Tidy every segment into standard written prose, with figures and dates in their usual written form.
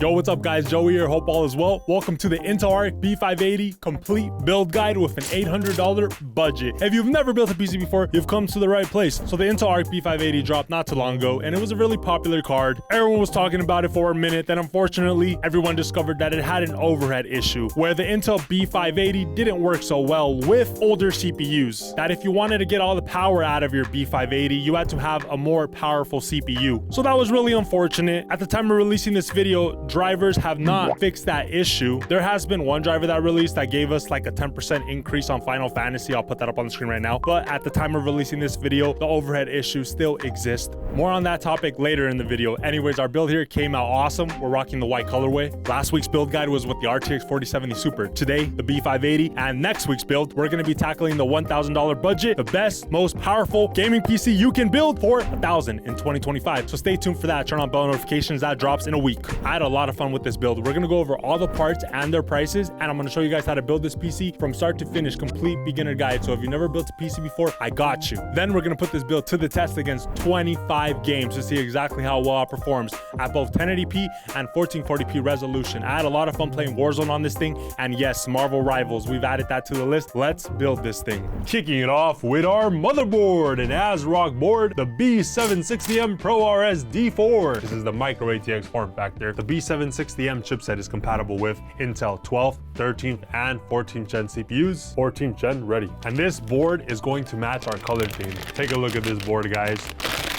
Yo, what's up guys? Joey here, hope all is well. Welcome to the Intel Arc B580 complete build guide with an $800 budget. If you've never built a PC before, you've come to the right place. So the Intel Arc B580 dropped not too long ago, and it was a really popular card. Everyone was talking about it for a minute, then unfortunately, everyone discovered that it had an overhead issue, where the Intel B580 didn't work so well with older CPUs. That if you wanted to get all the power out of your B580, you had to have a more powerful CPU. So that was really unfortunate. At the time of releasing this video, drivers have not fixed that issue. There has been one driver that released that gave us like a 10% increase on Final Fantasy. I'll put that up on the screen right now. But at the time of releasing this video, the overhead issue still exists. More on that topic later in the video. Anyways, our build here came out awesome. We're rocking the white colorway. Last week's build guide was with the RTX 4070 Super. Today, the B580, and next week's build, we're going to be tackling the $1,000 budget, the best, most powerful gaming PC you can build for $1,000 in 2025. So stay tuned for that. Turn on bell notifications. That drops in a week. I had a lot of fun with this build. We're going to go over all the parts and their prices, and I'm going to show you guys how to build this PC from start to finish, complete beginner guide. So if you've never built a PC before, I got you. Then we're going to put this build to the test against 25 games to see exactly how well it performs at both 1080p and 1440p resolution. I had a lot of fun playing Warzone on this thing, and yes, Marvel Rivals, we've added that to the list. Let's build this thing. Kicking it off with our motherboard, an ASRock board, the B760M Pro RS D4. This is the micro ATX form factor. The B760M chipset is compatible with Intel 12th, 13th, and 14th gen CPUs. 14th gen ready. And this board is going to match our color theme. Take a look at this board, guys.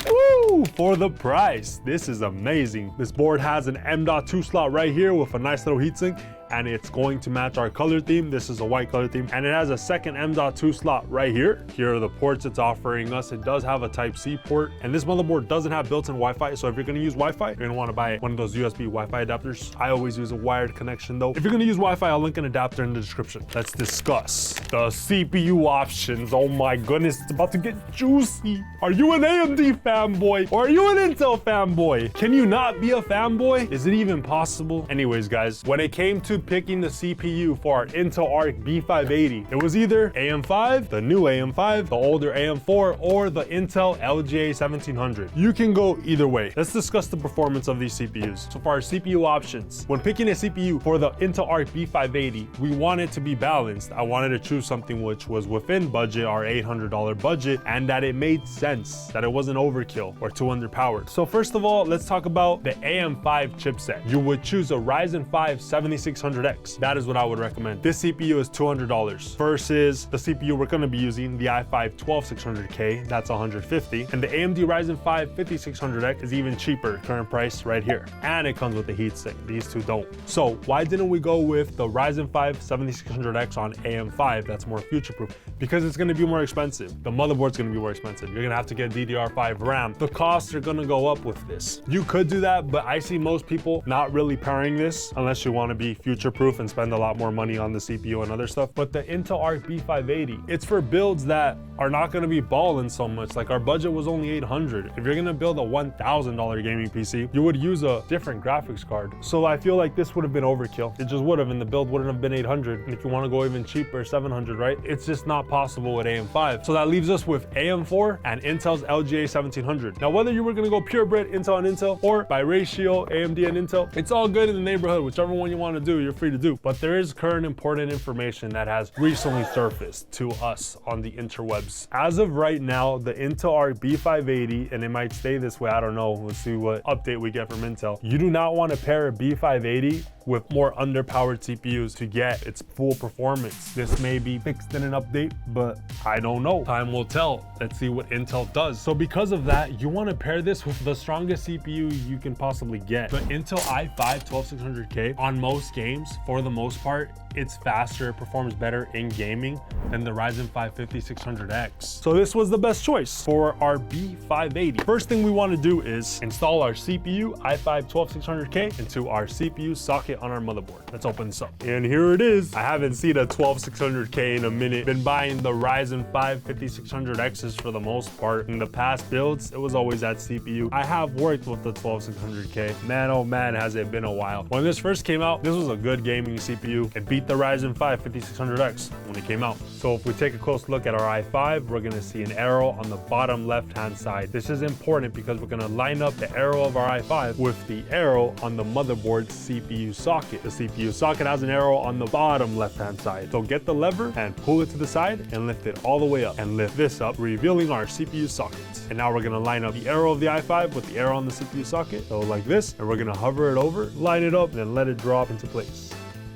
Woo! For the price, this is amazing. This board has an M.2 slot right here with a nice little heatsink, and it's going to match our color theme. This is a white color theme, and it has a second M.2 slot right here. Here are the ports it's offering us. It does have a Type-C port, and this motherboard doesn't have built-in Wi-Fi, so if you're gonna use Wi-Fi, you're gonna wanna buy one of those USB Wi-Fi adapters. I always use a wired connection though. If you're gonna use Wi-Fi, I'll link an adapter in the description. Let's discuss the CPU options. Oh my goodness, it's about to get juicy. Are you an AMD fanboy or are you an Intel fanboy? Can you not be a fanboy? Is it even possible? Anyways, guys, when it came to picking the CPU for our Intel Arc B580, it was either AM5, the new AM5, the older AM4, or the Intel LGA 1700. You can go either way. Let's discuss the performance of these CPUs. So for our CPU options, when picking a CPU for the Intel Arc B580, we want it to be balanced. I wanted to choose something which was within budget, our $800 budget, and that it made sense, that it wasn't overkill or too underpowered. So first of all, let's talk about the AM5 chipset. You would choose a Ryzen 5 7600X. That is what I would recommend. This CPU is $200 versus the CPU we're going to be using, the i5 12600K, that's $150, and the AMD Ryzen 5 5600X is even cheaper, current price right here, and it comes with the heatsink. These two don't. So why didn't we go with the Ryzen 5 7600X on AM5? That's more future-proof, because it's going to be more expensive. The motherboard's going to be more expensive. You're going to have to get DDR5 RAM. The costs are going to go up with this. You could do that, but I see most people not really pairing this unless you want to be future-proof and spend a lot more money on the CPU and other stuff. But the Intel Arc B580, it's for builds that are not going to be balling so much. Like our budget was only $800. If you're going to build a $1,000 gaming PC, you would use a different graphics card. So I feel like this would have been overkill. It just would have, and the build wouldn't have been $800. And if you want to go even cheaper, $700, right? It's just not possible with AM5. So that leaves us with AM4 and Intel's LGA 1700. Now, whether you were going to go purebred Intel and Intel or by ratio AMD and Intel, it's all good in the neighborhood. Whichever one you want to do, you're free to do. But there is current important information that has recently surfaced to us on the interwebs. As of right now, the Intel Arc B580, and it might stay this way, I don't know, let's see what update we get from Intel. You do not want to pair a B580 with more underpowered CPUs to get its full performance. This may be fixed in an update, but I don't know. Time will tell. Let's see what Intel does. So because of that, you want to pair this with the strongest CPU you can possibly get. The Intel i5 12600K on most games, for the most part, it's faster, it performs better in gaming than the Ryzen 5 5600X. So this was the best choice for our B580. First thing we want to do is install our CPU i5 12600K into our CPU socket socket on our motherboard. Let's open this up. And here it is. I haven't seen a 12600K in a minute. Been buying the Ryzen 5 5600Xs for the most part. In the past builds, it was always that CPU. I have worked with the 12600K. Man, oh man, has it been a while. When this first came out, this was a good gaming CPU. It beat the Ryzen 5 5600X when it came out. So if we take a close look at our i5, we're gonna see an arrow on the bottom left-hand side. This is important because we're gonna line up the arrow of our i5 with the arrow on the motherboard CPU socket. The CPU socket has an arrow on the bottom left-hand side. So get the lever and pull it to the side and lift it all the way up and lift this up, revealing our CPU sockets. And now we're gonna line up the arrow of the i5 with the arrow on the CPU socket. So like this, and we're gonna hover it over, line it up, and then let it drop into place.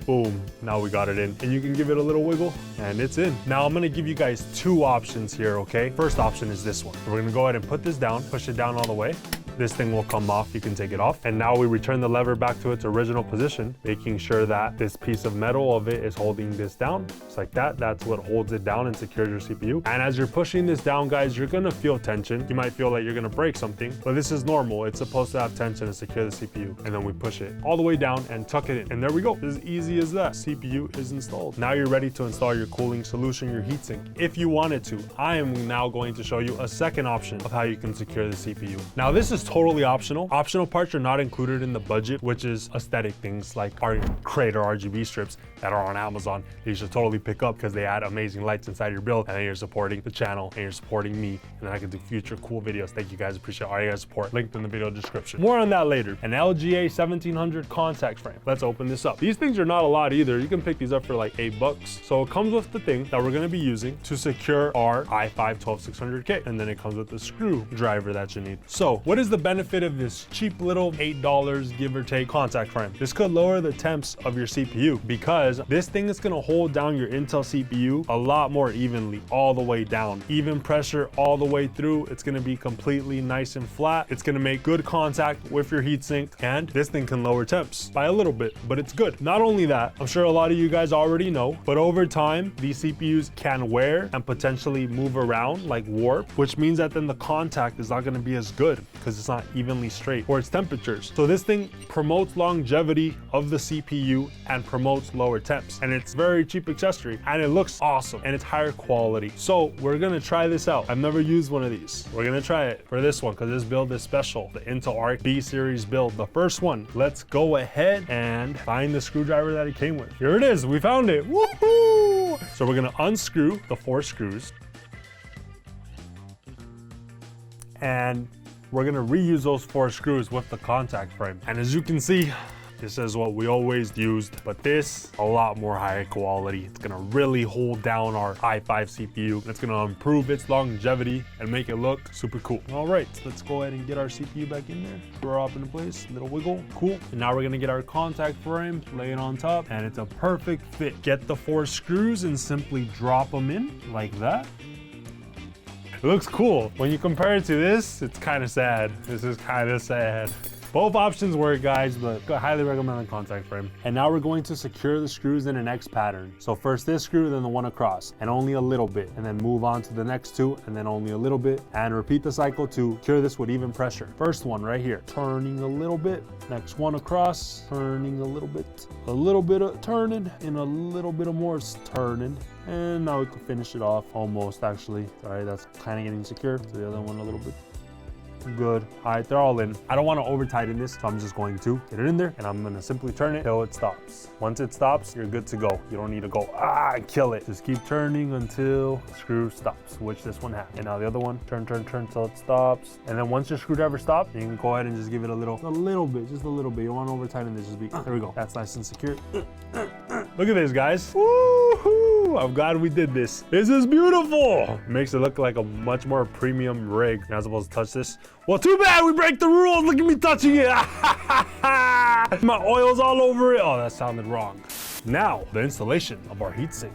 Boom, now we got it in. And you can give it a little wiggle and it's in. Now I'm gonna give you guys two options here, okay? First option is this one. We're gonna go ahead and put this down, push it down all the way. This thing will come off, you can take it off. And now we return the lever back to its original position, making sure that this piece of metal of it is holding this down. Just like that, that's what holds it down and secures your CPU. And as you're pushing this down, guys, you're gonna feel tension. You might feel like you're gonna break something, but this is normal. It's supposed to have tension to secure the CPU. And then we push it all the way down and tuck it in. And there we go, as easy as that. CPU is installed. Now you're ready to install your cooling solution, your heatsink. If you wanted to, I am now going to show you a second option of how you can secure the CPU. Now this is totally optional. Optional parts are not included in the budget, which is aesthetic things like our crate or RGB strips that are on Amazon. You should totally pick up because they add amazing lights inside your build, and then you're supporting the channel and you're supporting me, and then I can do future cool videos. Thank you guys, appreciate all your guys' support. Linked in the video description. More on that later. An LGA 1700 contact frame. Let's open this up. These things are not a lot either. You can pick these up for like $8. So it comes with the thing that we're going to be using to secure our i5 12600K, and then it comes with the screwdriver that you need. So what is the benefit of this cheap little $8 give or take contact frame? This could lower the temps of your CPU because this thing is going to hold down your Intel CPU a lot more evenly all the way down. Even pressure all the way through. It's going to be completely nice and flat. It's going to make good contact with your heatsink, and this thing can lower temps by a little bit, but it's good. Not only that, I'm sure a lot of you guys already know, but over time, these CPUs can wear and potentially move around like warp, which means that then the contact is not going to be as good because it's not evenly straight for its temperatures. So this thing promotes longevity of the CPU and promotes lower temps, and it's very cheap accessory, and it looks awesome, and it's higher quality. So we're gonna try this out. I've never used one of these. We're gonna try it for this one because this build is special. The Intel Arc B series build, the first one. Let's go ahead and find the screwdriver that it came with. Here it is, we found it, woohoo! So we're gonna unscrew the 4 screws, and we're gonna reuse those 4 screws with the contact frame. And as you can see, this is what we always used, but this, a lot more high quality. It's gonna really hold down our i5 CPU. It's gonna improve its longevity and make it look super cool. All right, let's go ahead and get our CPU back in there. Screw up into place, little wiggle, cool. And now we're gonna get our contact frame, lay it on top, and it's a perfect fit. Get the 4 screws and simply drop them in like that. It looks cool. When you compare it to this, it's kind of sad. This is kind of sad. Both options work, guys, but I highly recommend the contact frame. And now we're going to secure the screws in an X pattern. So first this screw, then the one across, and only a little bit, and then move on to the next 2, and then only a little bit, and repeat the cycle to secure this with even pressure. First one right here, turning a little bit. Next one across, turning a little bit of turning, and a little bit of more turning. And now we can finish it off almost, actually. All right, that's kind of getting secure. So the other one a little bit. Good. All right, they're all in. I don't want to over tighten this, so I'm just going to get it in there, and I'm going to simply turn it till it stops. Once it stops, you're good to go. You don't need to go, and kill it. Just keep turning until the screw stops, which this one has. And now the other one, turn till it stops. And then once your screwdriver stops, you can go ahead and just give it a little bit, just a little bit. You don't want to over tighten this, just be, there we go. That's nice and secure. Look at this, guys. Woohoo! I'm glad we did this. This is beautiful. Makes it look like a much more premium rig. You're not supposed to touch this. Well, too bad we break the rules. Look at me touching it. My oil's all over it. Oh, that sounded wrong. Now, the installation of our heatsink.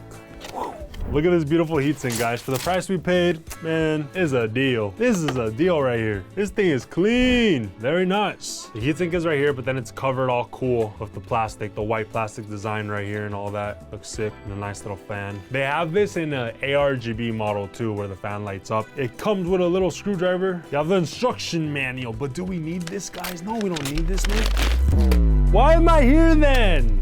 Look at this beautiful heatsink, guys. For the price we paid, man, it's a deal. This is a deal right here. This thing is clean. Very nice. The heatsink is right here, but then it's covered all cool with the plastic, the white plastic design right here and all that. Looks sick. And a nice little fan. They have this in an ARGB model too, where the fan lights up. It comes with a little screwdriver. You have the instruction manual, but do we need this, guys? No, we don't need this, man. Why am I here then?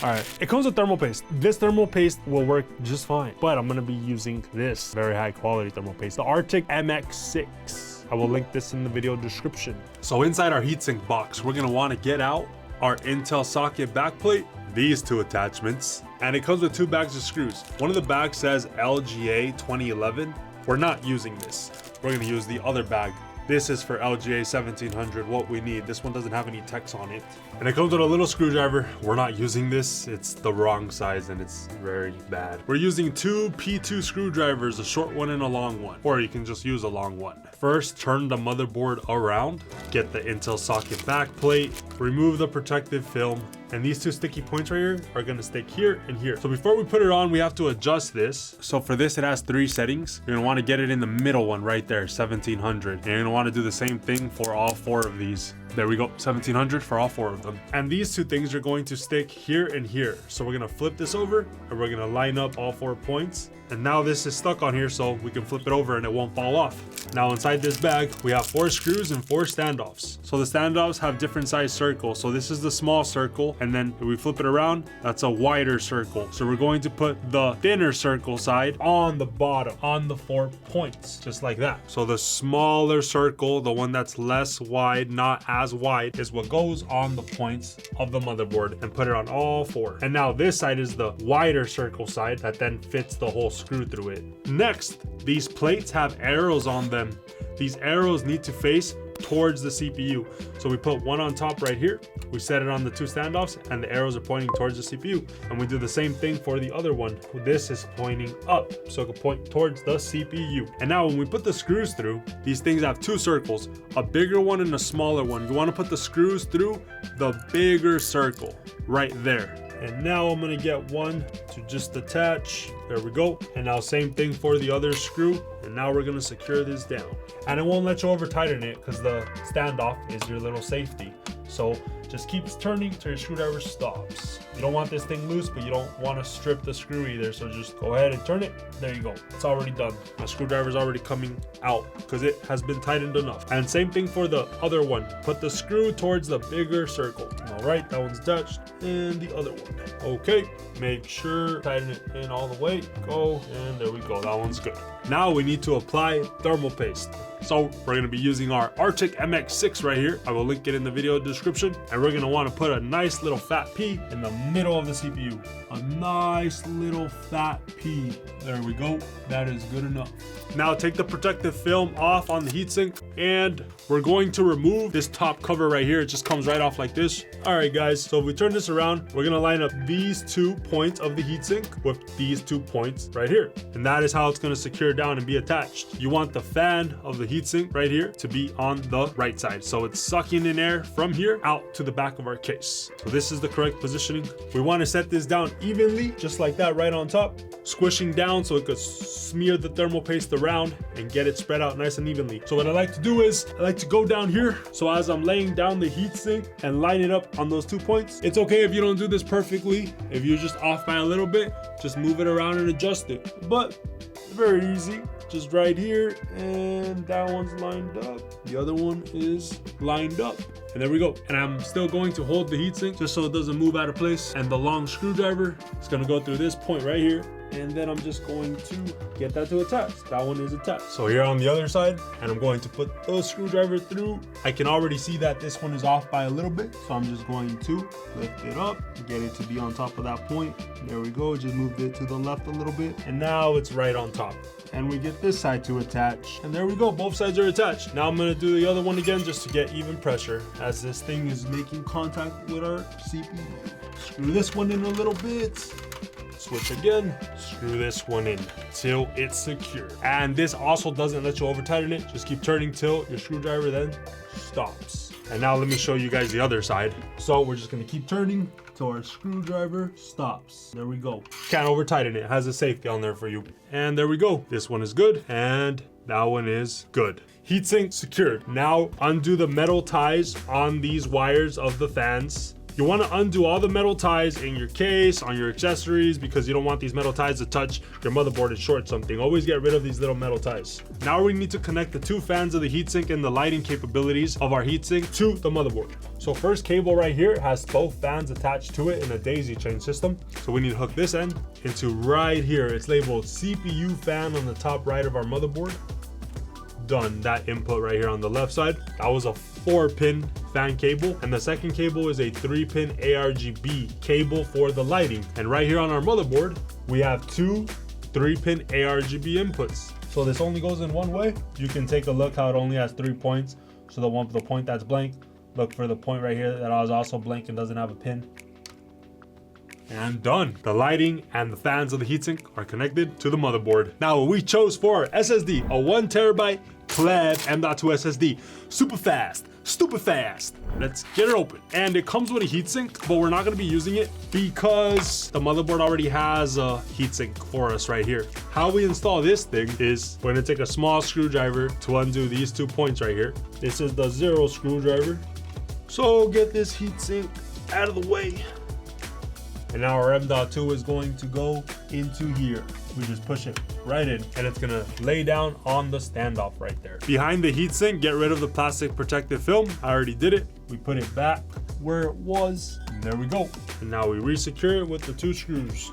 All right, it comes with thermal paste. This thermal paste will work just fine, but I'm gonna be using this very high quality thermal paste, the Arctic MX6. I will link this in the video description. So inside our heatsink box, we're gonna wanna get out our Intel socket backplate, these two attachments, and it comes with 2 bags of screws. One of the bags says LGA 2011. We're not using this. We're gonna use the other bag. This is for LGA 1700, what we need. This one doesn't have any text on it. And it comes with a little screwdriver. We're not using this. It's the wrong size and it's very bad. We're using 2 P2 screwdrivers, a short one and a long one. Or you can just use a long one. First, turn the motherboard around. Get the Intel socket backplate. Remove the protective film. And these 2 sticky points right here are gonna stick here and here. So before we put it on, we have to adjust this. So for this, it has 3 settings. You're gonna wanna get it in the middle one right there, 1700. And you're gonna wanna do the same thing for all 4 of these. There we go, 1700 for all 4 of them. And these 2 things are going to stick here and here. So we're gonna flip this over and we're gonna line up all 4 points. And now this is stuck on here, so we can flip it over and it won't fall off. Now inside this bag, we have 4 screws and 4 standoffs. So the standoffs have different size circles. So this is the small circle, and then if we flip it around, that's a wider circle. So we're going to put the thinner circle side on the bottom, on the 4 points, just like that. So the smaller circle, the one that's less wide, not as wide, is what goes on the points of the motherboard, and put it on all 4. And now this side is the wider circle side that then fits the whole screw through it. Next, these plates have arrows on them. These arrows need to face towards the CPU. So we put one on top right here. We set it on the 2 standoffs and the arrows are pointing towards the CPU. And we do the same thing for the other one. This is pointing up, so it can point towards the CPU. And now when we put the screws through, these things have 2 circles, a bigger one and a smaller one. You want to put the screws through the bigger circle right there. And now I'm gonna get one to just attach. There we go. And now same thing for the other screw. And now we're gonna secure this down. And it won't let you over tighten it because the standoff is your little safety. So just keeps turning till your screwdriver stops. You don't want this thing loose, but you don't want to strip the screw either. So just go ahead and turn it. There you go. It's already done. My screwdriver's already coming out because it has been tightened enough. And same thing for the other one. Put the screw towards the bigger circle. All right, that one's attached. And the other one. Okay, make sure tighten it in all the way. Go, and there we go. That one's good. Now we need to apply thermal paste. So we're gonna be using our Arctic MX6 right here. I will link it in the video description. And we're gonna wanna put a nice little fat P in the middle of the CPU. A nice little fat P. There we go. That is good enough. Now take the protective film off on the heatsink, and we're going to remove this top cover right here. It just comes right off like this. All right, guys, so if we turn this around, we're gonna line up these 2 points of the heatsink with these 2 points right here. And that is how it's gonna secure down and be attached. You want the fan of the heatsink right here to be on the right side. So it's sucking in air from here out to the back of our case. So this is the correct positioning. We wanna set this down evenly, just like that, right on top, squishing down so it could smear the thermal paste around and get it spread out nice and evenly. So what I like to do is I like to go down here. So as I'm laying down the heatsink and line it up on those 2 points, it's okay if you don't do this perfectly. If you're just off by a little bit, just move it around and adjust it. But very easy. Just right here, and that one's lined up. The other one is lined up. And there we go. And I'm still going to hold the heatsink just so it doesn't move out of place. And the long screwdriver is gonna go through this point right here. And then I'm just going to get that to attach. That one is attached. So here on the other side, and I'm going to put the screwdriver through. I can already see that this one is off by a little bit. So I'm just going to lift it up, get it to be on top of that point. There we go, just moved it to the left a little bit. And now it's right on top. And we get this side to attach. And there we go, both sides are attached. Now I'm gonna do the other one again just to get even pressure as this thing is making contact with our CPU. Screw this one in a little bit. Switch again, screw this one in till it's secure. And this also doesn't let you over tighten it. Just keep turning till your screwdriver then stops. And now let me show you guys the other side. So we're just gonna keep turning till our screwdriver stops. There we go. Can't over tighten it, has a safety on there for you. And there we go. This one is good and that one is good. Heatsink secured. Now undo the metal ties on these wires of the fans. You want to undo all the metal ties in your case, on your accessories, because you don't want these metal ties to touch your motherboard and short something. Always get rid of these little metal ties. Now we need to connect the 2 fans of the heatsink and the lighting capabilities of our heatsink to the motherboard. So first cable right here has both fans attached to it in a daisy chain system. So we need to hook this end into right here. It's labeled CPU fan on the top right of our motherboard. Done. That input right here on the left side. That was a 4-pin fan cable, and the second cable is a 3-pin ARGB cable for the lighting. And right here on our motherboard, we have 2 3-pin ARGB inputs. So this only goes in one way. You can take a look how it only has 3 points. So the point that's blank, look for the point right here that is also blank and doesn't have a pin. And done. The lighting and the fans of the heatsink are connected to the motherboard. Now what we chose for our SSD, a 1TB KLEVV M.2 SSD. Super fast, stupid fast. Let's get it open. And it comes with a heatsink, but we're not gonna be using it because the motherboard already has a heatsink for us right here. How we install this thing is we're gonna take a small screwdriver to undo these 2 points right here. This is the 0 screwdriver. So get this heatsink out of the way. And now our M.2 is going to go into here. We just push it right in and it's gonna lay down on the standoff right there. Behind the heatsink, get rid of the plastic protective film. I already did it. We put it back where it was, and there we go. And now we resecure it with the 2 screws.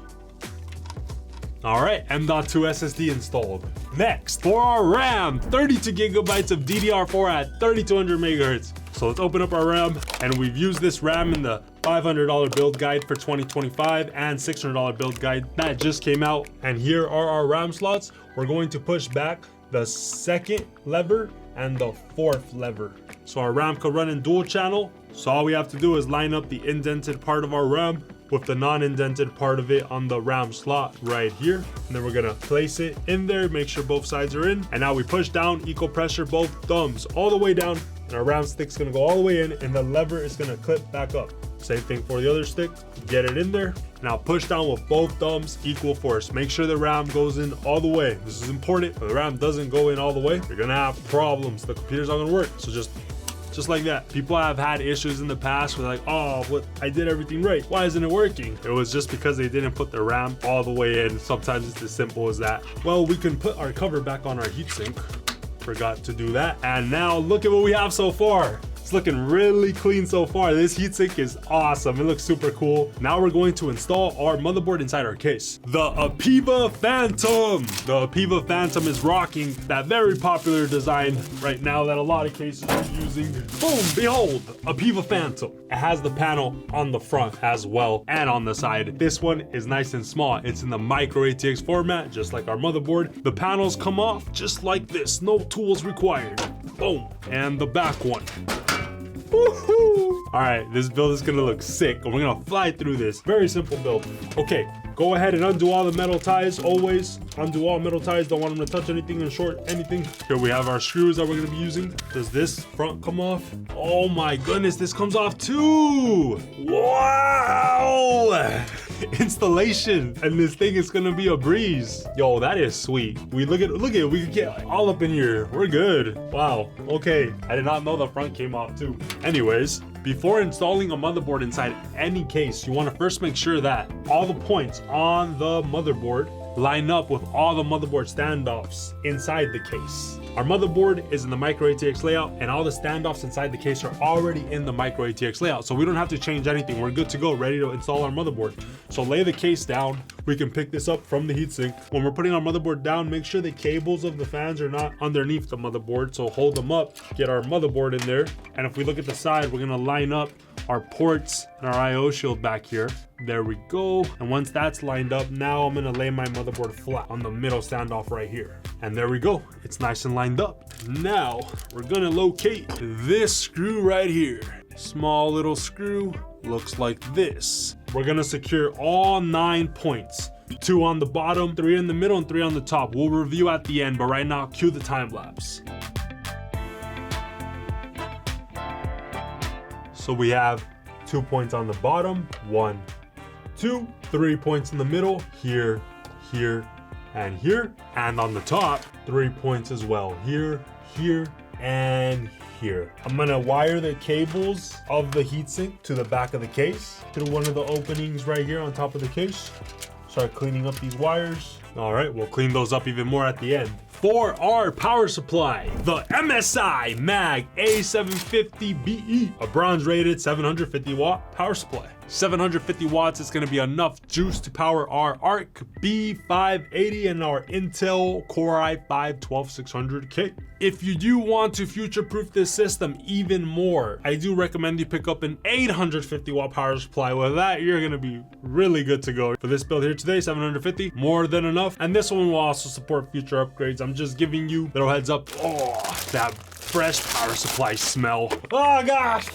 All right, M.2 SSD installed. Next, for our RAM, 32 gigabytes of DDR4 at 3200 megahertz. So let's open up our RAM, and we've used this RAM in the $500 build guide for 2025 and $600 build guide that just came out. And here are our RAM slots. We're going to push back the 2nd lever and the 4th lever. So our RAM could run in dual channel. So all we have to do is line up the indented part of our RAM with the non-indented part of it on the RAM slot right here. And then we're gonna place it in there, make sure both sides are in. And now we push down, equal pressure both thumbs all the way down. And our RAM stick's gonna go all the way in and the lever is gonna clip back up. Same thing for the other stick, get it in there. Now push down with both thumbs, equal force. Make sure the RAM goes in all the way. This is important. If the RAM doesn't go in all the way, you're gonna have problems. The computer's not gonna work. So just like that. People have had issues in the past where like, oh, what, I did everything right. Why isn't it working? It was just because they didn't put the RAM all the way in. Sometimes it's as simple as that. Well, we can put our cover back on our heatsink. Forgot to do that. And now look at what we have so far. It's looking really clean so far. This heatsink is awesome. It looks super cool. Now we're going to install our motherboard inside our case. The APEIVA Phantom. The APEIVA Phantom is rocking that very popular design right now that a lot of cases are using. Boom, behold, APEIVA Phantom. It has the panel on the front as well and on the side. This one is nice and small. It's in the micro ATX format, just like our motherboard. The panels come off just like this. No tools required. Boom. And the back one. Woohoo! All right, this build is gonna look sick, and we're gonna fly through this. Very simple build. Okay, go ahead and undo all the metal ties. Always undo all metal ties. Don't want them to touch anything and short anything. Here we have our screws that we're gonna be using. Does this front come off? Oh my goodness, this comes off too! Wow! Installation, and this thing is gonna be a breeze. Yo, that is sweet. We look at it, we could get all up in here. We're good. Wow, okay. I did not know the front came off too. Anyways, before installing a motherboard inside any case, you want to first make sure that all the points on the motherboard line up with all the motherboard standoffs inside the case. Our motherboard is in the micro ATX layout, and all the standoffs inside the case are already in the micro ATX layout, so we don't have to change anything. We're good to go, ready to install our motherboard. So lay the case down. We can pick this up from the heatsink. When we're putting our motherboard down, make sure the cables of the fans are not underneath the motherboard, so hold them up, get our motherboard in there. And if we look at the side, we're gonna line up our ports and our IO shield back here. There we go. And once that's lined up, now I'm gonna lay my motherboard flat on the middle standoff right here. And there we go. It's nice and lined up. Now we're gonna locate this screw right here. Small little screw, looks like this. We're gonna secure all 9 points. 2 on the bottom, 3 in the middle, and 3 on the top. We'll review at the end, but right now, cue the time lapse. So we have 2 points on the bottom, 1, 2, 3 points in the middle, here, here, and here. And on the top, 3 points as well, here, here, and here. I'm gonna wire the cables of the heatsink to the back of the case, through one of the openings right here on top of the case. Start cleaning up these wires. All right, we'll clean those up even more at the end. For our power supply, the MSI Mag A750BE, a bronze rated 750 watt power supply. 750 watts is going to be enough juice to power our ARC B580 and our Intel Core i5-12600K. If you do want to future-proof this system even more, I do recommend you pick up an 850 watt power supply. With that, you're going to be really good to go. For this build here today, 750, more than enough. And this one will also support future upgrades. I'm just giving you a little heads up. Oh, that fresh power supply smell. Oh gosh.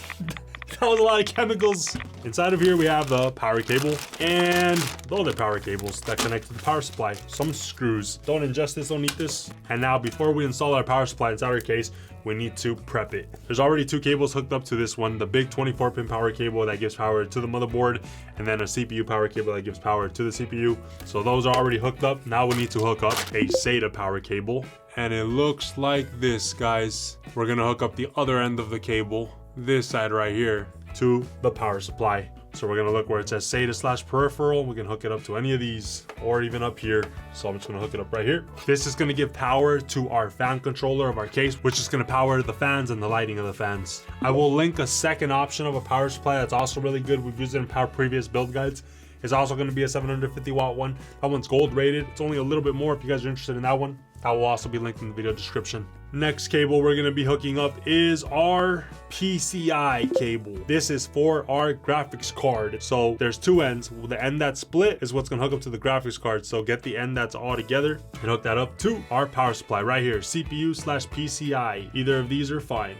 That was a lot of chemicals. Inside of here, we have the power cable and the other power cables that connect to the power supply. Some screws. Don't ingest this, don't eat this. And now, before we install our power supply inside our case, we need to prep it. There's already 2 cables hooked up to this one. The big 24-pin power cable that gives power to the motherboard, and then a CPU power cable that gives power to the CPU. So those are already hooked up. Now we need to hook up a SATA power cable. And it looks like this, guys. We're gonna hook up the other end of the cable, this side right here, to the power supply. So we're gonna look where it says SATA/peripheral. We can hook it up to any of these or even up here. So I'm just gonna hook it up right here. This is gonna give power to our fan controller of our case, which is gonna power the fans and the lighting of the fans. I will link a second option of a power supply that's also really good. We've used it in previous build guides. It's also gonna be a 750 watt one. That one's gold rated. It's only a little bit more if you guys are interested in that one. That will also be linked in the video description. Next cable we're gonna be hooking up is our PCI cable. This is for our graphics card. So there's 2 ends. The end that's split is what's gonna hook up to the graphics card. So get the end that's all together and hook that up to our power supply right here, CPU/PCI. Either of these are fine.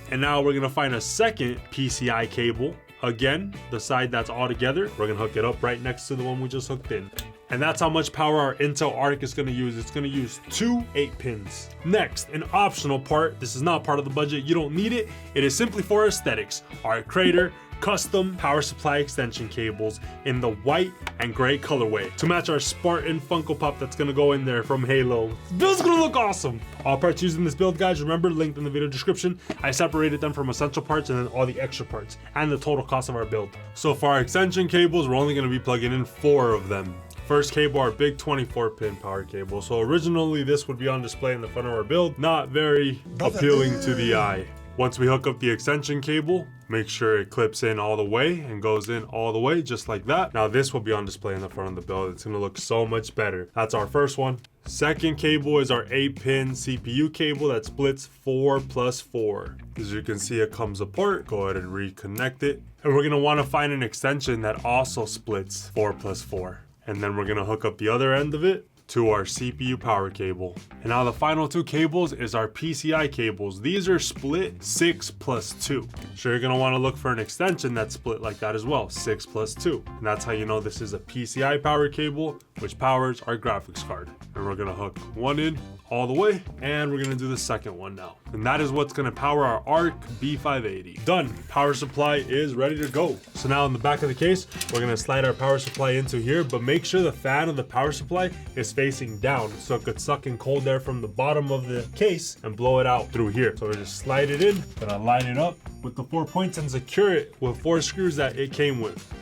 And now we're gonna find a second PCI cable. Again, the side that's all together, we're gonna hook it up right next to the one we just hooked in. And that's how much power our Intel ARC is gonna use. It's gonna use 2 8-pins. Next, an optional part. This is not part of the budget. You don't need it. It is simply for aesthetics. Our Crater custom power supply extension cables in the white and gray colorway to match our Spartan Funko Pop that's gonna go in there from Halo. This build's gonna look awesome. All parts used in this build, guys, remember, linked in the video description. I separated them from essential parts and then all the extra parts and the total cost of our build. So for our extension cables, we're only gonna be plugging in 4 of them. First cable, our big 24-pin power cable. So originally this would be on display in the front of our build. Not very appealing to the eye. Once we hook up the extension cable, make sure it clips in all the way and goes in all the way, just like that. Now this will be on display in the front of the build. It's gonna look so much better. That's our first one. Second cable is our 8-pin CPU cable that splits 4+4. As you can see, it comes apart. Go ahead and reconnect it. And we're gonna wanna find an extension that also splits 4+4. And then we're gonna hook up the other end of it to our CPU power cable. And now the final 2 cables is our PCI cables. These are split 6+2. So you're gonna wanna look for an extension that's split like that as well, 6+2. And that's how you know this is a PCI power cable, which powers our graphics card. And we're gonna hook one in all the way, and we're gonna do the second one now. And that is what's gonna power our ARC B580. Done, power supply is ready to go. So now in the back of the case, we're gonna slide our power supply into here, but make sure the fan of the power supply is facing down so it could suck in cold air from the bottom of the case and blow it out through here. So we just slide it in, gonna line it up with the 4 points and secure it with 4 screws that it came with.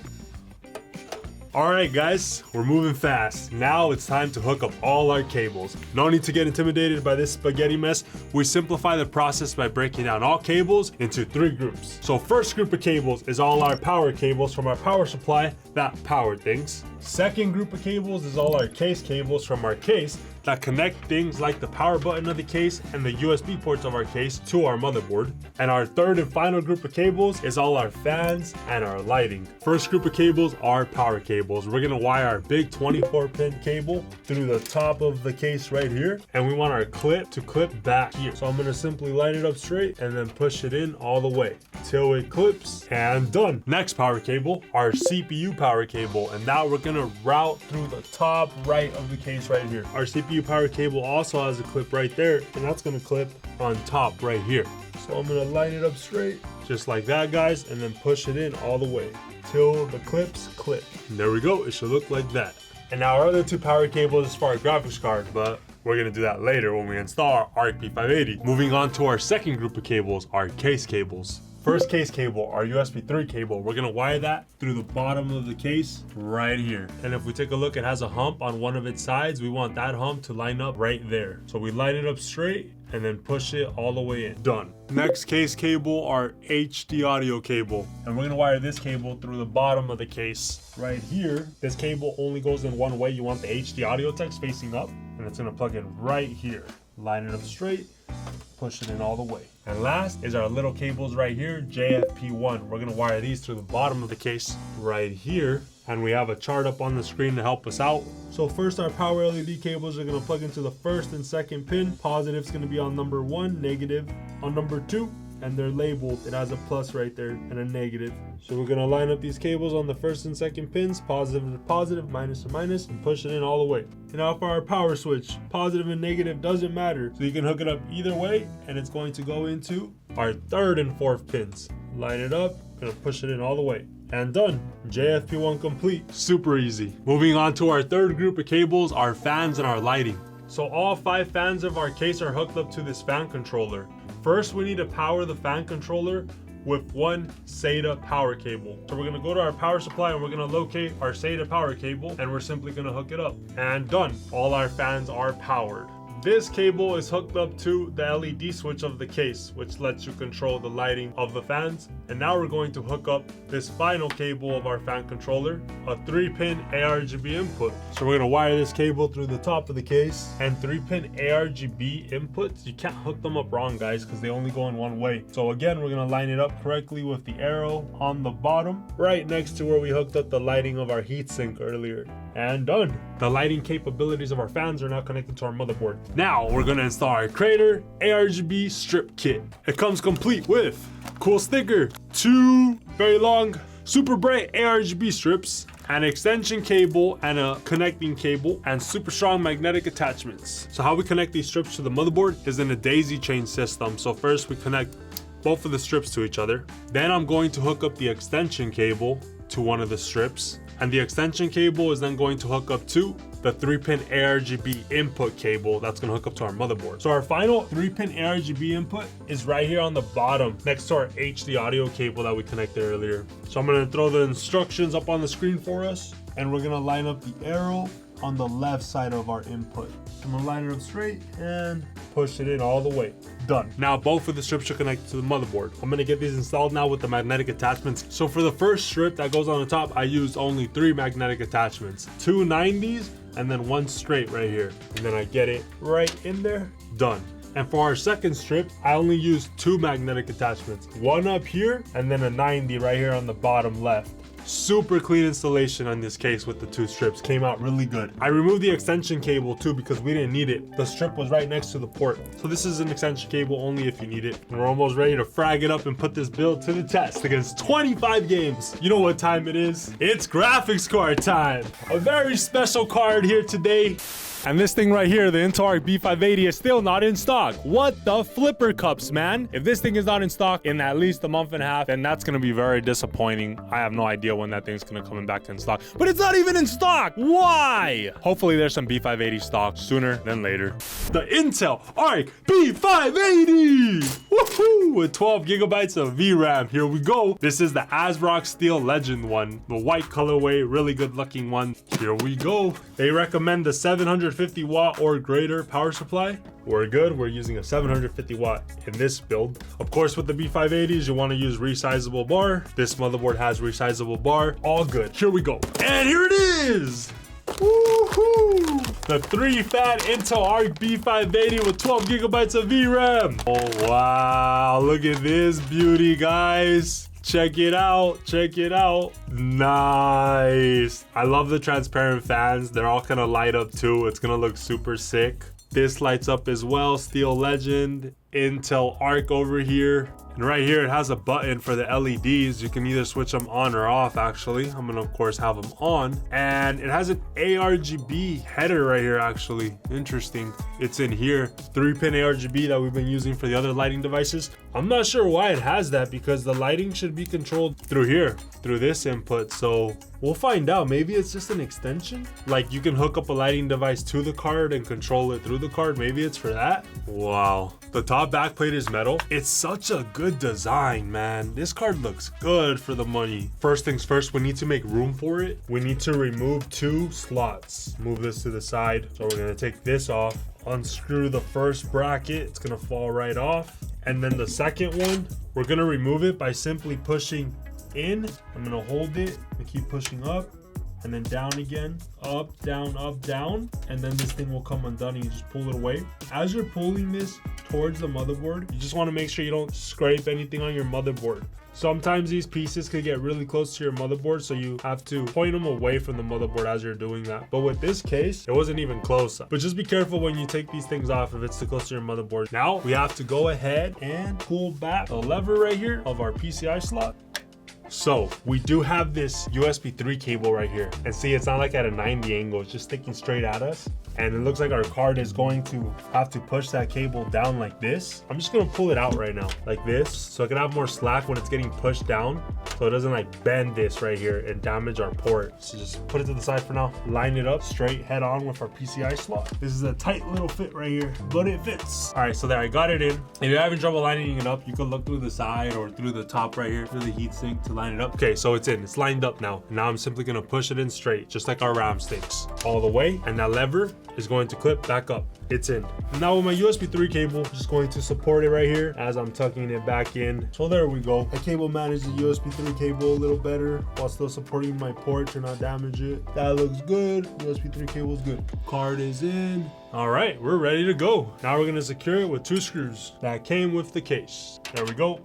All right, guys, we're moving fast. Now it's time to hook up all our cables. No need to get intimidated by this spaghetti mess. We simplify the process by breaking down all cables into 3 groups. So first group of cables is all our power cables from our power supply that power things. Second group of cables is all our case cables from our case that connect things like the power button of the case and the USB ports of our case to our motherboard. And our third and final group of cables is all our fans and our lighting. First group of cables are power cables. We're gonna wire our big 24-pin cable through the top of the case right here, and we want our clip to clip back here. So I'm gonna simply line it up straight and then push it in all the way till it clips, and done. Next power cable, our CPU power cable, and now we're gonna route through the top right of the case right here. Our CPU power cable also has a clip right there, and that's gonna clip on top right here. So I'm gonna line it up straight, just like that, guys, and then push it in all the way till the clips clip. And there we go, it should look like that. And now our other 2 power cables is for our graphics card, but We're gonna do that later when we install our ARC B580. Moving on to our second group of cables, our case cables. First case cable, our USB 3 cable. We're gonna wire that through the bottom of the case right here. And if we take a look, it has a hump on one of its sides. We want that hump to line up right there. So we line it up straight and then push it all the way in. Done. Next case cable, our HD audio cable. And we're gonna wire this cable through the bottom of the case right here. This cable only goes in one way. You want the HD audio text facing up, and it's gonna plug in right here. Line it up straight, push it in all the way. And last is our little cables right here, JFP1. We're gonna wire these through the bottom of the case right here. And we have a chart up on the screen to help us out. So first, our power LED cables are gonna plug into the first and second pin. Positive's gonna be on number 1, negative on number 2. And they're labeled. It has a plus right there and a negative. So we're gonna line up these cables on the first and second pins, positive to positive, minus to minus, and push it in all the way. And now for our power switch, positive and negative doesn't matter. So you can hook it up either way, and it's going to go into our third and fourth pins. Line it up, gonna push it in all the way. And done. JFP1 complete. Super easy. Moving on to our third group of cables, our fans and our lighting. So all 5 fans of our case are hooked up to this fan controller. First, we need to power the fan controller with one SATA power cable. So we're gonna go to our power supply and we're gonna locate our SATA power cable, and we're simply gonna hook it up. And done. All our fans are powered. This cable is hooked up to the LED switch of the case, which lets you control the lighting of the fans. And now we're going to hook up this final cable of our fan controller, a 3-pin ARGB input. So we're gonna wire this cable through the top of the case, and 3-pin ARGB inputs, you can't hook them up wrong, guys, because they only go in one way. So again, we're gonna line it up correctly with the arrow on the bottom, right next to where we hooked up the lighting of our heatsink earlier. And done. The lighting capabilities of our fans are now connected to our motherboard. Now we're gonna install our Crater ARGB strip kit. It comes complete with cool sticker, 2 very long, super bright ARGB strips, an extension cable and a connecting cable, and super strong magnetic attachments. So how we connect these strips to the motherboard is in a daisy chain system. So first we connect both of the strips to each other. Then I'm going to hook up the extension cable to one of the strips, and the extension cable is then going to hook up to the 3-pin ARGB input cable that's gonna hook up to our motherboard. So our final 3-pin ARGB input is right here on the bottom next to our HD audio cable that we connected earlier. So I'm gonna throw the instructions up on the screen for us, and we're gonna line up the arrow on the left side of our input. I'm gonna line it up straight and push it in all the way. Done. Now both of the strips are connected to the motherboard. I'm gonna get these installed now with the magnetic attachments. So for the first strip that goes on the top, I used only 3 magnetic attachments, 2 90s and then 1 straight right here. And then I get it right in there. Done. And for our second strip, I only used 2 magnetic attachments, 1 up here and then a 90 right here on the bottom left. Super clean installation on this case with the 2 strips. Came out really good. I removed the extension cable too because we didn't need it. The strip was right next to the port. So this is an extension cable only if you need it. And we're almost ready to frag it up and put this build to the test against 25 games. You know what time it is? It's graphics card time. A very special card here today. And this thing right here, the Intel ARC B580, is still not in stock. What the flipper cups, man? If this thing is not in stock in at least a month and a half, then that's gonna be very disappointing. I have no idea when that thing's gonna come back in stock, but it's not even in stock. Why? Hopefully there's some B580 stock sooner than later. The Intel ARC B580! Woohoo! With 12 gigabytes of VRAM. Here we go. This is the ASRock Steel Legend one, the white colorway, really good looking one. Here we go. They recommend the 750 watt or greater power supply. We're good. We're using a 750 watt in this build. Of course, with the B580s, you want to use resizable bar. This motherboard has resizable bar. All good. Here we go. And here it is. Woohoo! The 3-fan Intel ARC B580 with 12 gigabytes of VRAM. Oh, wow. Look at this beauty, guys. Check it out. Check it out. Nice. I love the transparent fans. They're all gonna light up too. It's gonna look super sick. This lights up as well. Steel Legend. Intel Arc over here. And right here, it has a button for the LEDs. You can either switch them on or off, actually. I'm gonna, of course, have them on. And it has an ARGB header right here, actually. Interesting. It's in here. 3-pin ARGB that we've been using for the other lighting devices. I'm not sure why it has that, because the lighting should be controlled through here, through this input. So we'll find out. Maybe it's just an extension. Like you can hook up a lighting device to the card and control it through the card. Maybe it's for that. Wow. The top backplate is metal. It's such a good design, man. This card looks good for the money. First things first, we need to make room for it. We need to remove 2 slots. Move this to the side. So we're gonna take this off, unscrew the first bracket. It's gonna fall right off. And then the second one, we're gonna remove it by simply pushing in. I'm gonna hold it and keep pushing up, and then down again, up, down, and then this thing will come undone and you just pull it away. As you're pulling this towards the motherboard, you just want to make sure you don't scrape anything on your motherboard. Sometimes these pieces could get really close to your motherboard, so you have to point them away from the motherboard as you're doing that. But with this case, it wasn't even close. But just be careful when you take these things off if it's too close to your motherboard. Now we have to go ahead and pull back the lever right here of our PCI slot. So we do have this USB 3 cable right here, and see, it's not like at a 90 angle, it's just sticking straight at us. And it looks like our card is going to have to push that cable down like this. I'm just gonna pull it out right now, like this, so it can have more slack when it's getting pushed down, so it doesn't like bend this right here and damage our port. So just put it to the side for now. Line it up straight head on with our PCI slot. This is a tight little fit right here, but it fits. All right, so there, I got it in. If you're having trouble lining it up, you can look through the side or through the top right here through the heatsink to line it up. Okay, so it's in, it's lined up now. And now I'm simply gonna push it in straight, just like our RAM sticks, all the way. And that lever is going to clip back up. It's in. Now with my USB 3 cable, just going to support it right here as I'm tucking it back in. So there we go. I cable managed the USB 3 cable a little better while still supporting my port to not damage it. That looks good. USB 3 cable is good. Card is in. All right, we're ready to go. Now we're gonna secure it with 2 screws that came with the case. There we go.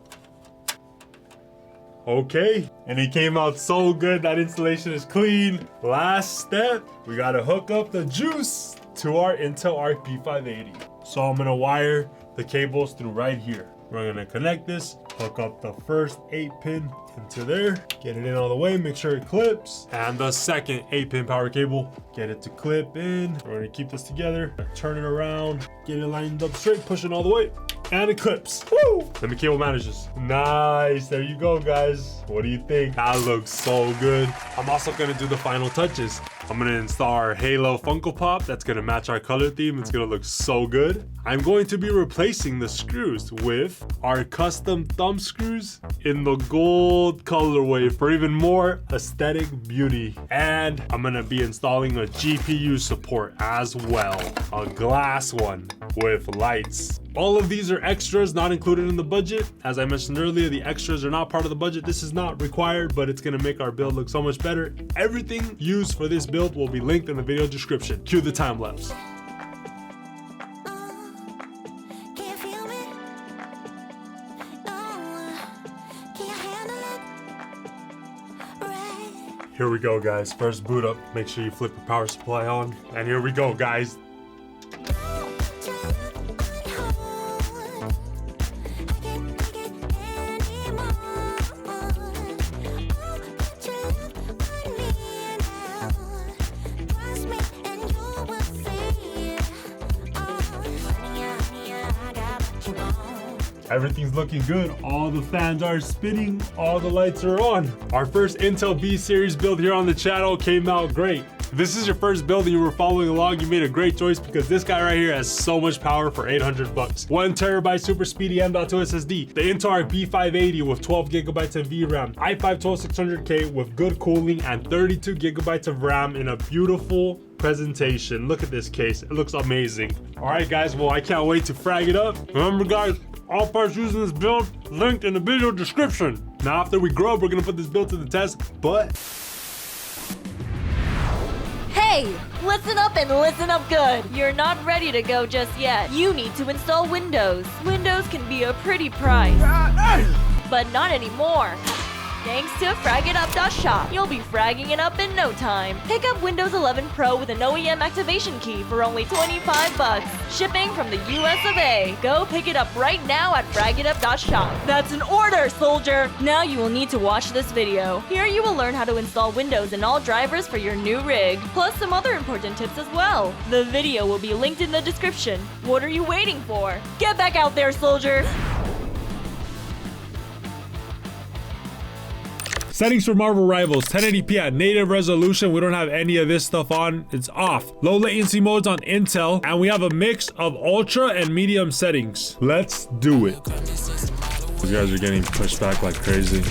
Okay, and it came out so good. That installation is clean. Last step, we gotta hook up the juice to our Intel Arc B580. So I'm gonna wire the cables through right here. We're gonna connect this, hook up the first 8-pin into there, get it in all the way, make sure it clips, and the second 8-pin power cable, get it to clip in. We're gonna keep this together, turn it around, get it lined up straight, push it all the way, and it clips. Woo! Let me cable manage this. Nice, there you go, guys. What do you think? That looks so good. I'm also gonna do the final touches. I'm gonna install our Halo Funko Pop. That's gonna match our color theme. It's gonna look so good. I'm going to be replacing the screws with our custom thumb screws in the gold colorway for even more aesthetic beauty. And I'm gonna be installing a GPU support as well, a glass one with lights. All of these are extras not included in the budget. As I mentioned earlier, the extras are not part of the budget. This is not required, but it's gonna make our build look so much better. Everything used for this build will be linked in the video description. Cue the time lapse. Here we go, guys. First boot up. Make sure you flip your power supply on. And here we go, guys. Everything's looking good. All the fans are spinning. All the lights are on. Our first Intel B series build here on the channel came out great. If this is your first build and you were following along, you made a great choice because this guy right here has so much power for 800 bucks. 1 terabyte super speedy M.2 SSD, the Intel Arc B580 with 12 gigabytes of VRAM, i5-12600K with good cooling, and 32 gigabytes of RAM in a beautiful presentation. Look at this case. It looks amazing. All right, guys. Well, I can't wait to frag it up. Remember, guys, all parts using this build linked in the video description. Now, after we grow up, we're gonna put this build to the test, but... Hey, listen up and listen up good. You're not ready to go just yet. You need to install Windows. Windows can be a pretty price, but not anymore. Thanks to FragItUp.shop, you'll be fragging it up in no time. Pick up Windows 11 Pro with an OEM activation key for only 25 bucks. Shipping from the US of A. Go pick it up right now at FragItUp.shop. That's an order, soldier! Now you will need to watch this video. Here you will learn how to install Windows and all drivers for your new rig, plus some other important tips as well. The video will be linked in the description. What are you waiting for? Get back out there, soldier! Settings for Marvel Rivals, 1080p at native resolution. We don't have any of this stuff on. It's off. Low latency modes on Intel. And we have a mix of ultra and medium settings. Let's do it. You guys are getting pushed back like crazy.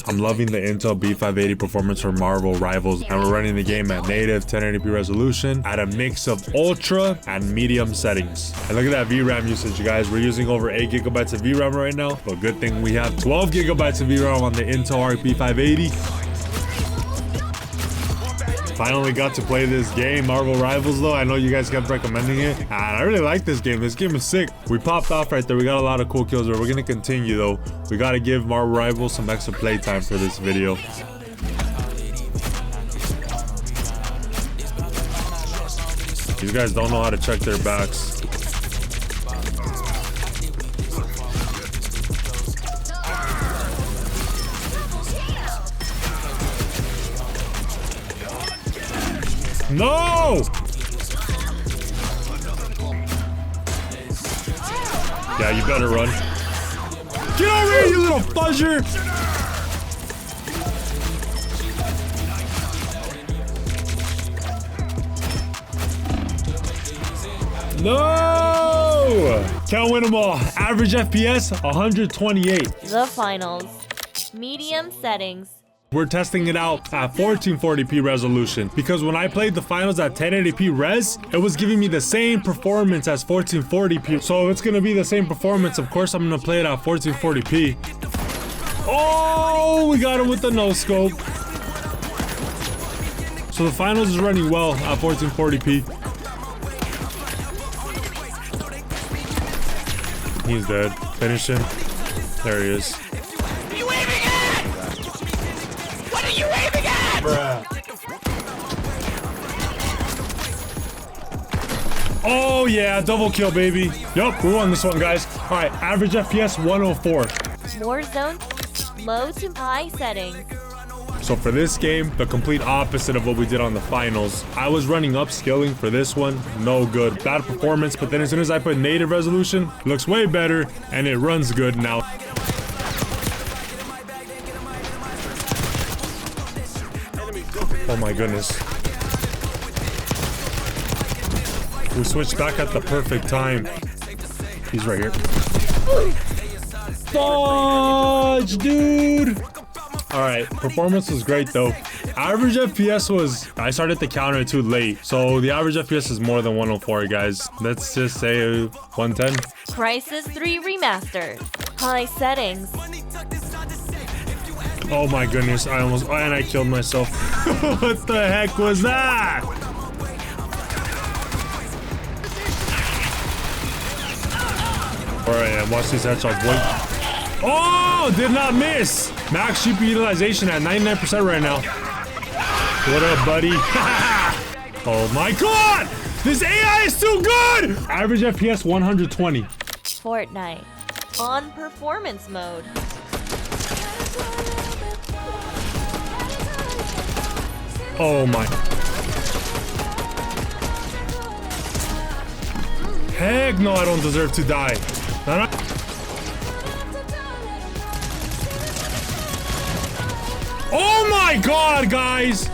I'm loving the Intel B580 performance for Marvel Rivals, and we're running the game at native 1080p resolution at a mix of ultra and medium settings. And look at that VRAM usage, you guys. We're using over 8 gigabytes of VRAM right now, but good thing we have 12 gigabytes of VRAM on the Intel Arc B580. Finally got to play this game, Marvel Rivals, though. I know you guys kept recommending it, and I really like this game. This game is sick. We popped off right there. We got a lot of cool kills, but we're gonna continue, though. We gotta give Marvel Rivals some extra playtime for this video. These guys don't know how to check their backs. No! Yeah, you better run. Get over here, you little fuzzer! No! Can't win them all. Average FPS, 128. The finals. Medium settings. We're testing it out at 1440p resolution because when I played the finals at 1080p res, it was giving me the same performance as 1440p. So if it's gonna be the same performance, of course I'm gonna play it at 1440p. Oh, we got him with the no scope. So the finals is running well at 1440p. He's dead. Finish him. There he is. Oh yeah, double kill, baby. Yup, we won this one, guys. All right, average FPS 104. Warzone, low to high settings. So for this game, the complete opposite of what we did on the finals. I was running upscaling for this one, no good. Bad performance, but then as soon as I put native resolution, it looks way better, and it runs good now. Oh my goodness. We switched back at the perfect time. He's right here. Fudge, dude! Alright, performance was great though. Average FPS was... I started the counter too late. So the average FPS is more than 104, guys. Let's just say 110. CRYSIS 3 Remastered. High settings. Oh my goodness, I almost... and I killed myself. What the heck was that? Alright, and watch these headshots, boy. Oh, did not miss. Max CPU utilization at 99% right now. What up, buddy? Oh my god! This AI is too good! Average FPS 120. FORTNITE. On performance mode. Oh my. Heck no, I don't deserve to die. Oh my god, guys!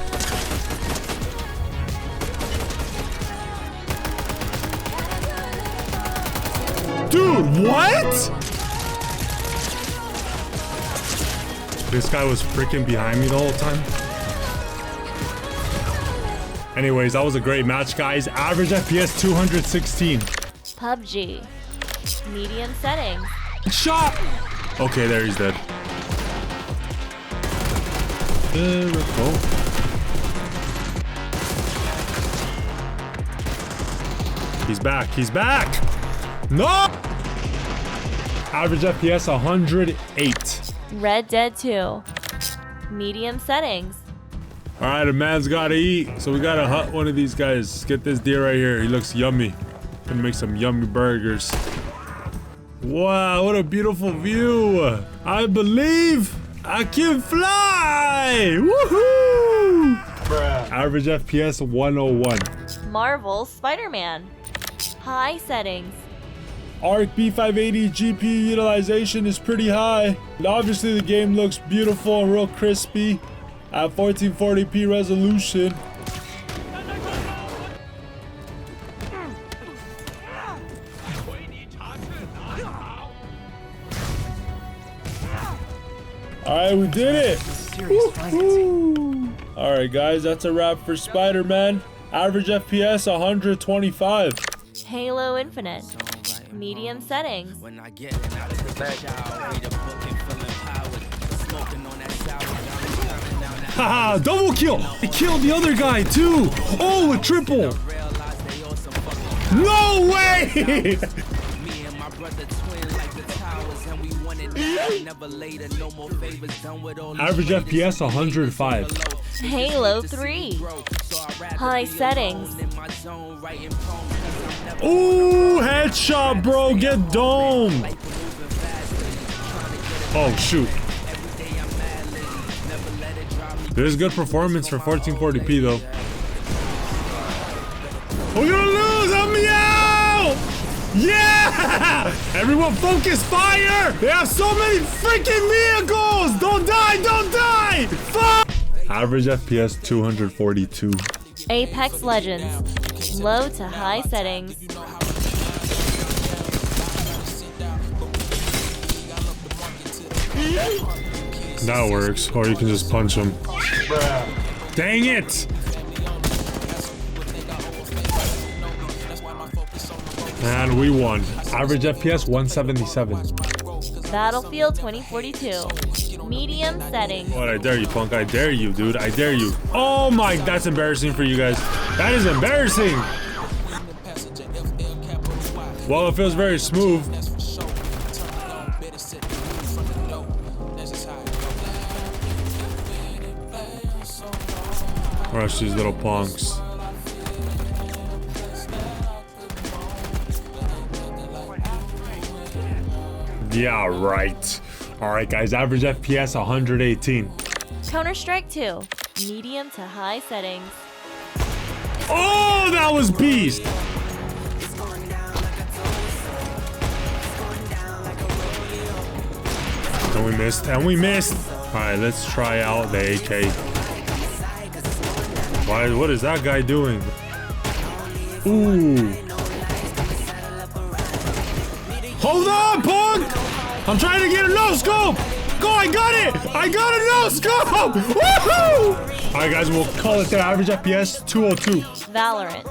Dude, what? This guy was freaking behind me the whole time. Anyways, that was a great match, guys. Average FPS 216. PUBG. Medium settings. Shot! Okay, there he's dead. Miracle. He's back. He's back. No! Average FPS 108. Red Dead 2. Medium settings. All right, a man's gotta eat, so we gotta hunt one of these guys. Get this deer right here. He looks yummy. Gonna make some yummy burgers. Wow, what a beautiful view. I believe I can fly. Woohoo! Average FPS 101. Marvel Spider-Man. High settings. ARC B580 GPU utilization is pretty high. Obviously, the game looks beautiful and real crispy at 1440p resolution. Alright, we did it! Alright guys, that's a wrap for Spider-Man. Average FPS 125. Halo Infinite. Medium settings. Haha, double kill! I killed the other guy too! Oh, a triple! No way! Average FPS 105. Halo 3. High settings. Ooh, headshot, bro. Get domed. Oh, shoot. There's good performance for 1440p, though. We're gonna lose. Help me out. Yeah! Everyone focus fire! They have so many freaking vehicles! Don't die! Don't die! Fuck! Average FPS 242. Apex Legends. Low to high settings. That works. Or you can just punch him. Dang it! And we won. Average FPS 177. Battlefield 2042. Medium settings. What? I dare you, punk. I dare you, dude. I dare you. Oh my, that's embarrassing for you guys. That is embarrassing. Well, it feels very smooth. Rush these little punks. Yeah, right. Alright guys, average FPS 118. Counter-Strike 2. Medium to high settings. Oh, that was beast! And we missed, and we missed! Alright, let's try out the AK. What is that guy doing? Ooh. Hold on, punk! I'm trying to get a no-scope! Go, I got it! I got a no-scope! Woohoo! Alright guys, we'll call it the average FPS 202. Valorant.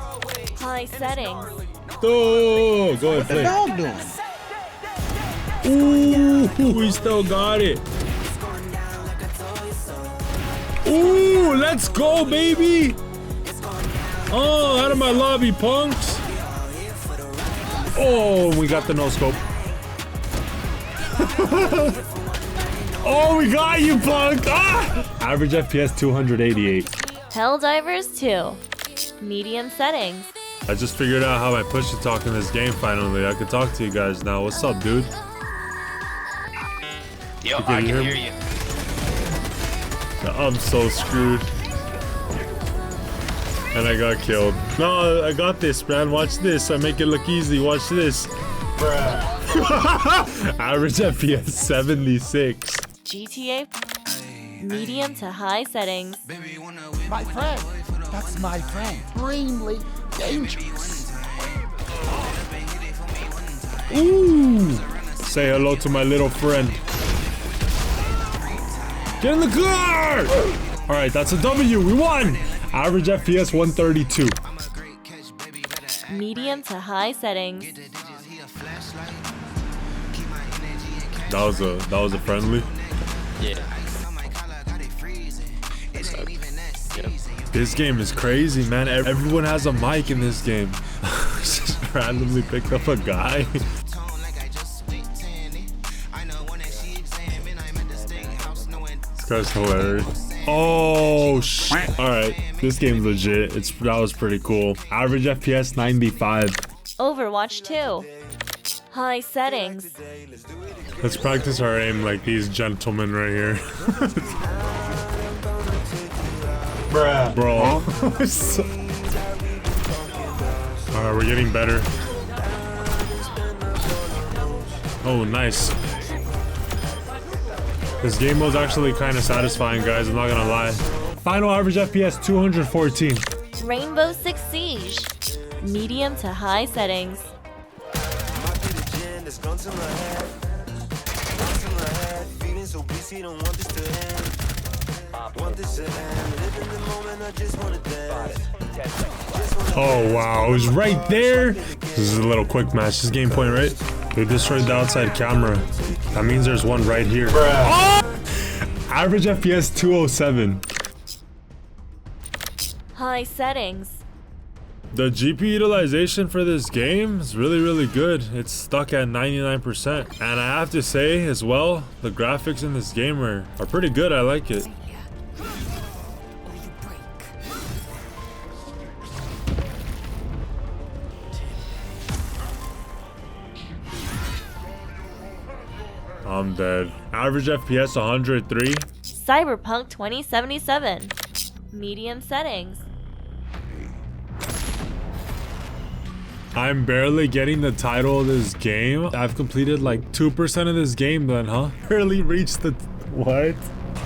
High settings. Oh, go ahead, play. Ooh, we still got it. Ooh, let's go, baby! Oh, out of my lobby, punks! Oh, we got the no-scope. Oh, we got you, punk! Ah! Average FPS 288. Helldivers 2. Medium settings. I just figured out how I push to talk in this game finally. I can talk to you guys now. What's up, dude? Yo, I can hear you. I'm so screwed. And I got killed. No, I got this, man. Watch this. I make it look easy. Watch this. Bruh. Average FPS 76. GTA. Medium to high settings. My friend. That's my friend. Extremely dangerous. Ooh. Say hello to my little friend. Get in the car! Alright, that's a W. We won! Average FPS 132. Medium to high settings. That was a friendly. Yeah. This game is crazy, man. Everyone has a mic in this game. Just randomly picked up a guy. This guy's hilarious. Oh, shit. All right. This game's legit. That was pretty cool. Average FPS 95. Overwatch 2. High settings. Let's practice our aim like these gentlemen right here. Bruh. Bro. Alright, we're getting better. Oh, nice. This game was actually kind of satisfying, guys. I'm not gonna lie. Final average FPS 214. Rainbow Six Siege. Medium to high settings. Oh wow, it was right there. This is a little quick match. This is game point, right? They destroyed the outside camera. That means there's one right here. Oh! Average FPS 207. High settings. The GPU utilization for this game is really good. It's stuck at 99%. And I have to say as well, the graphics in this game are pretty good. I like it. I'm dead. Average FPS 103. Cyberpunk 2077. Medium settings. I'm barely getting the title of this game. I've completed like 2% of this game then, huh? Barely reached the... What?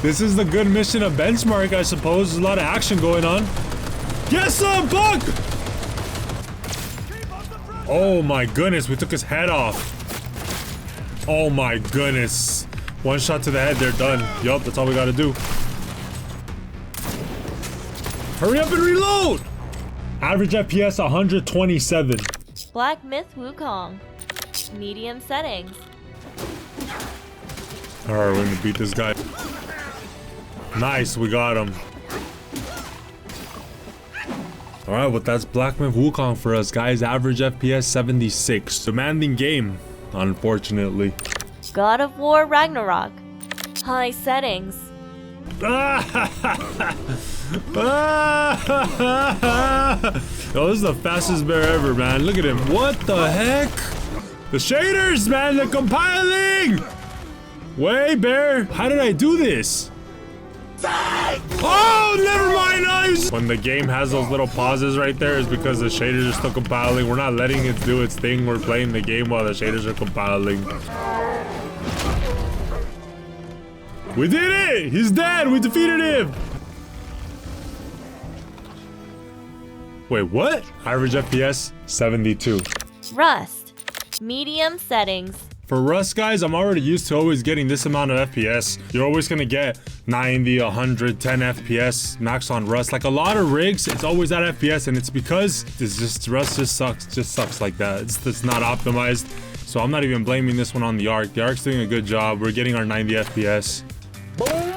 This is the good mission of benchmark, I suppose. There's a lot of action going on. Yes, some bug! Oh my goodness, we took his head off. Oh my goodness. One shot to the head, they're done. Yup, that's all we gotta do. Hurry up and reload! Average FPS 127. Black Myth Wukong. Medium settings. Alright, we're gonna beat this guy. Nice, we got him. Alright, well that's Black Myth Wukong for us, guys. Average FPS 76. Demanding game, unfortunately. God of War Ragnarok. High settings. Yo, this is the fastest bear ever, man. Look at him. What the heck? The shaders, man, they're compiling. Way, bear. How did I do this? Oh, never mind. Nice. When the game has those little pauses right there, is because the shaders are still compiling. We're not letting it do its thing. We're playing the game while the shaders are compiling. We did it! He's dead! We defeated him! Wait, what? Average FPS, 72. Rust. Medium settings. For Rust, guys, I'm already used to always getting this amount of FPS. You're always gonna get 90, 110 FPS max on Rust. Like a lot of rigs, it's always that FPS, and it's because Rust just sucks like that. It's not optimized. So I'm not even blaming this one on the ARC. The ARC's doing a good job. We're getting our 90 FPS. Boom.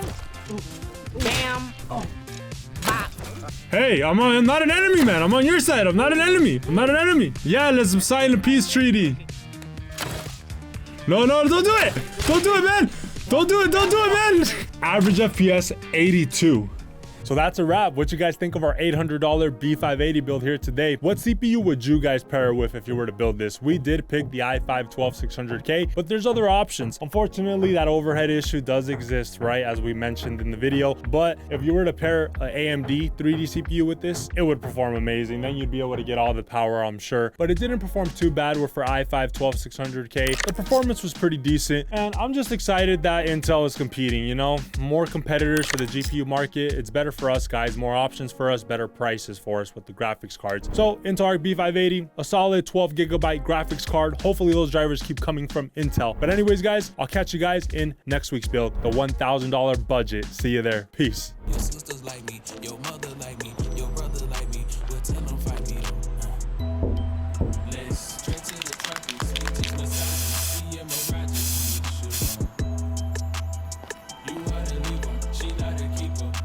Bam. Oh. Bop. Hey, I'm not an enemy, man. I'm on your side. I'm not an enemy. I'm not an enemy. Yeah, let's sign a peace treaty. No, don't do it. Don't do it, man. Don't do it, man. Average FPS 82. So that's a wrap. What you guys think of our $800 B580 build here today? What CPU would you guys pair it with if you were to build this? We did pick the i5-12600K, but there's other options. Unfortunately, that overhead issue does exist, right? As we mentioned in the video. But if you were to pair an AMD 3D CPU with this, it would perform amazing. Then you'd be able to get all the power, I'm sure. But it didn't perform too bad with for i5-12600K. The performance was pretty decent. And I'm just excited that Intel is competing, you know? More competitors for the GPU market. It's better for us, guys. More options for us, better prices for us with the graphics cards. So Intel Arc B580, a solid 12GB graphics card. Hopefully those drivers keep coming from Intel. But anyways, guys, I'll catch you guys in next week's build, the $1,000 budget. See you there. Peace. Your sisters like me, your mother like me.